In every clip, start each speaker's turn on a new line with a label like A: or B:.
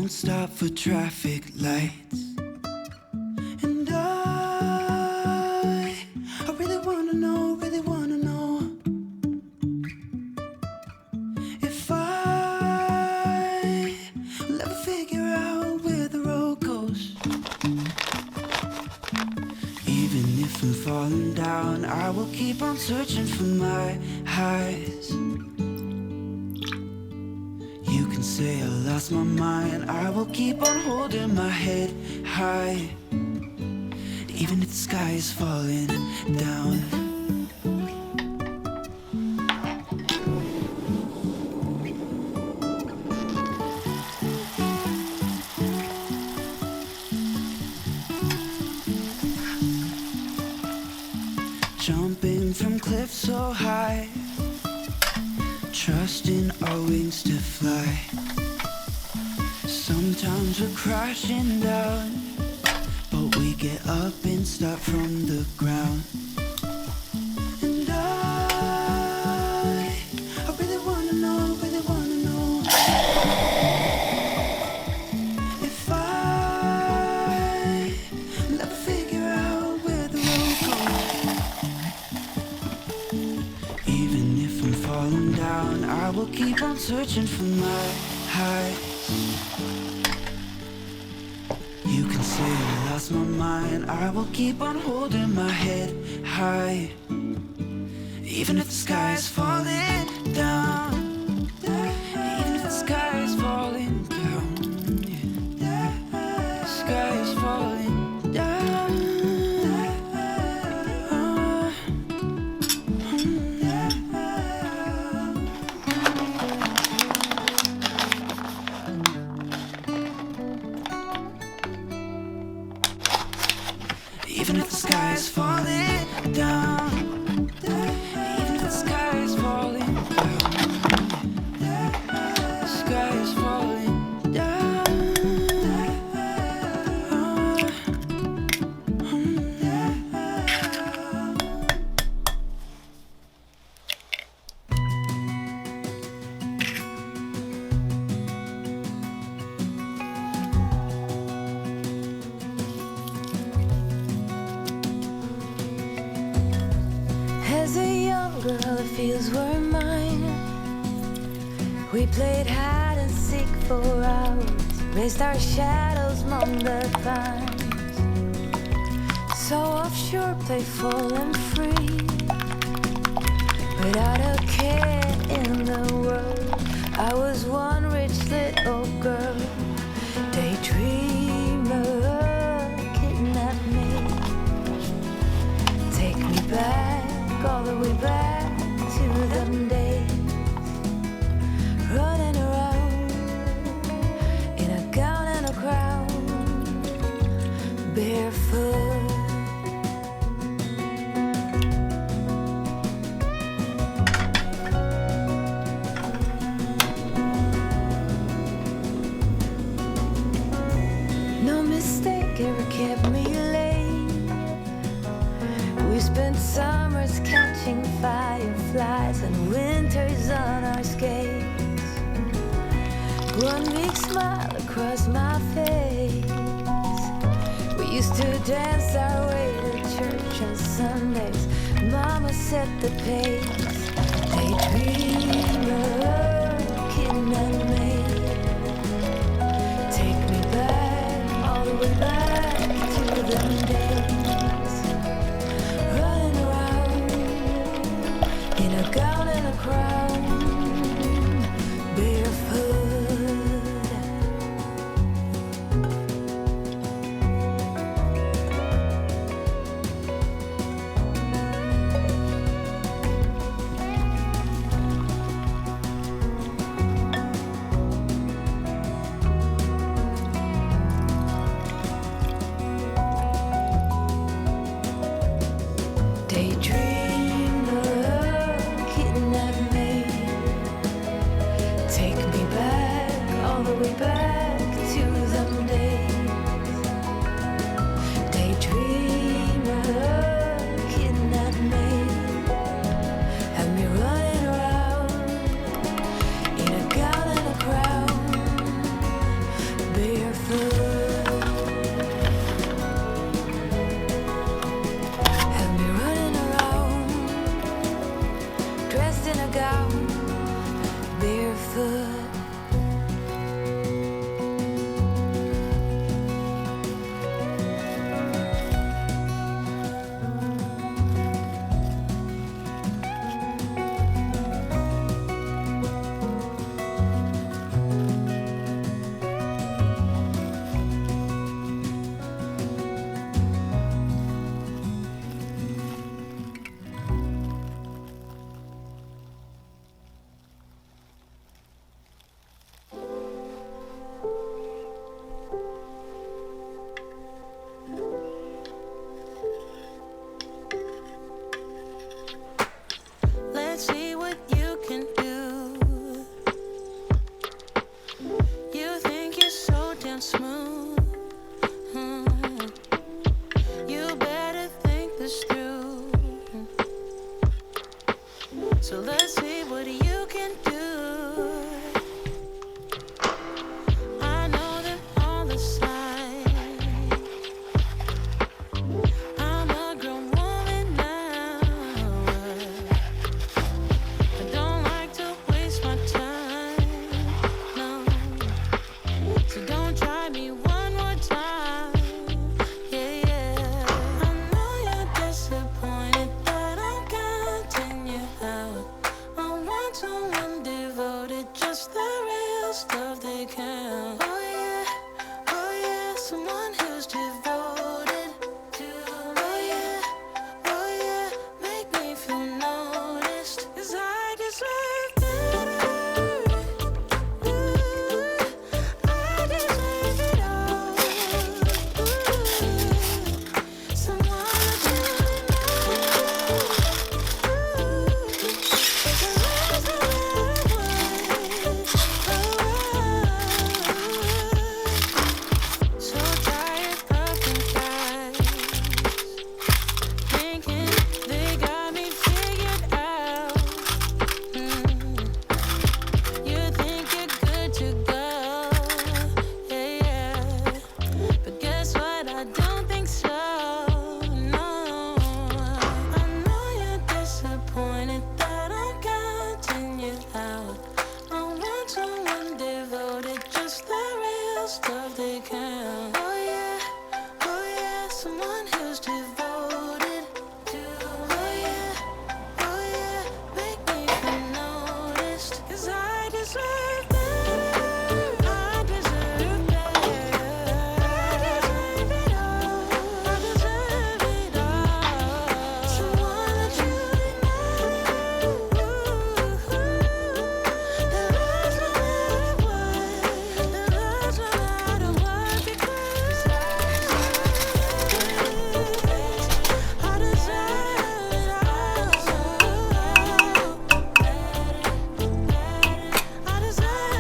A: Don't stop for traffic lights. And I really wanna know, if I will ever figure out where the road goes. Even if I'm falling down, I will keep on searching for my highs. You can say I lost my mind, I will keep on holding my head high. Even if the sky is falling down. Jumping from cliffs so high, trusting our wings to fly. Sometimes we're crashing down, but we get up and start from the ground. And I really wanna know, if I will ever figure out where the road goes. Even if I'm falling down, I will keep on searching for my highs. You can say I lost my mind, I will keep on holding my head high. Even if the sky is falling down, even if the sky is falling down, the sky is falling down. Even if the sky is falling down, even if the sky is falling down, the sky is falling down.
B: As a young girl, the fields were mine. We played hide and seek for hours, raced our shadows among the pines. So offshore, playful and free, without a care in the world. I was one rich little girl, daydreamer, kidnap me, take me back, all the way back to them days, running around in a gown and a crown, barefoot. No mistake ever kept me late. We spent summers catching fireflies and winters on our skates. One big smile across my face. We used to dance our way to church on Sundays. Mama set the pace. Daydreamer, kidnap me, take me back, all the way back to them days, running around in a gown and a crown, barefoot. foot. Let's see what you can do. You think you're so damn smooth. You better think this through. So let's see what you can do. I know them all the side. I'm a grown woman now. I don't like to waste my time, no. So don't try me one more time, yeah, yeah. I know you're disappointed that I'm counting you out. I want someone devoted, just the real stuff they count. Oh yeah, someone who's devoted to. Oh yeah, make me feel noticed, 'cause I deserve better. I deserve it all. Someone to so tired of confess, thinking they got me figured out. You think you're good to go, yeah, yeah. But guess what? I don't think so, no. I know you're disappointed that I'm counting you out. I want someone devoted, just the real stuff they count. Oh yeah, someone who's devoted to. Oh yeah, make me feel noticed, 'cause I deserve better. I deserve better. I deserve it all. I deserve it all. Someone that truly knows. That loves no matter what. That loves no matter what. Because I deserve it all. I deserve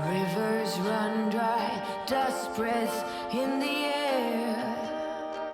B: Rivers run dry, dust spreads in the